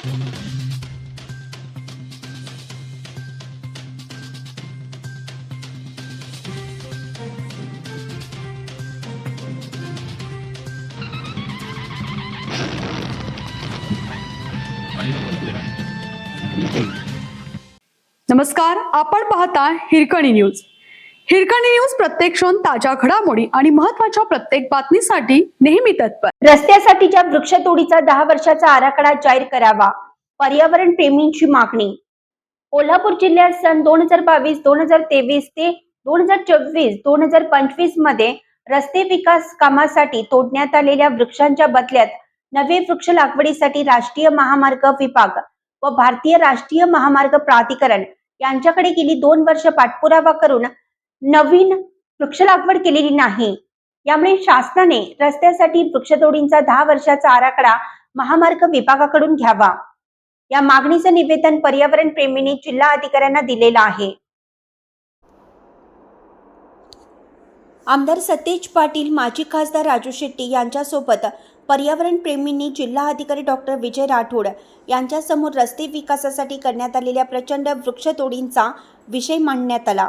नमस्कार, आपण पाहता हिरकणी न्यूज. हिरकणी न्यूज प्रत्येक क्षण ताज्या घडामोडी आणि महत्त्वाच्या प्रत्येक बातमीसाठी नेहमी तत्पर. रस्त्यासाठीच्या वृक्षतोडीचा 10 वर्षाचा आराखडा जाहीर करावा, पर्यावरण प्रेमींची मागणी. कोल्हापूर जिल्ह्यात सन 2022, 2023 ते 2024, 2025 मध्ये रस्ते विकास कामासाठी तोडण्यात आलेल्या वृक्षांच्या बदल्यात नवे वृक्ष लागवडीसाठी राष्ट्रीय महामार्ग विभाग व भारतीय राष्ट्रीय महामार्ग प्राधिकरण यांच्याकडे गेली 2 वर्ष पाठपुरावा करून नवीन वृक्ष लागवड केलेली नाही. यामुळे शासनाने रस्त्यासाठी वृक्षतोडींचा 10 वर्षाचा आराखडा महामार्ग विभागाकडून घ्यावा, या मागणीचं निवेदन पर्यावरण प्रेमींनी जिल्हा अधिकाऱ्यांना दिलेलं आहे. आमदार सतेज पाटील, माजी खासदार राजू शेट्टी यांच्यासोबत पर्यावरण प्रेमींनी जिल्हा अधिकारी डॉक्टर विजय राठोड यांच्यासमोर रस्ते विकासासाठी करण्यात आलेल्या प्रचंड वृक्षतोडींचा विषय मांडण्यात आला.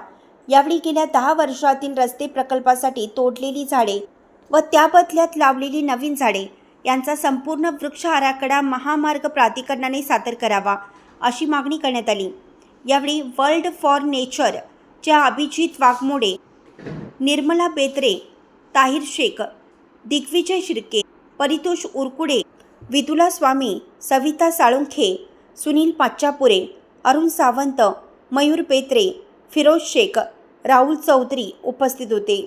यावेळी गेल्या 10 वर्षातील रस्ते प्रकल्पासाठी तोडलेली झाडे व त्या बदल्यात लावलेली नवीन झाडे यांचा संपूर्ण वृक्ष आराखडा महामार्ग प्राधिकरणाने सादर करावा, अशी मागणी करण्यात आली. यावेळी वर्ल्ड फॉर नेचर च्या अभिजित वाघमोडे, निर्मला बेत्रे, ताहिर शेख, दिग्विजय शिर्के, परितोष उरकुडे, विदुला स्वामी, सविता साळुंखे, सुनील पाच्चापुरे, अरुण सावंत, मयूर बेत्रे, फिरोज शेख, राहुल चौधरी उपस्थित होते.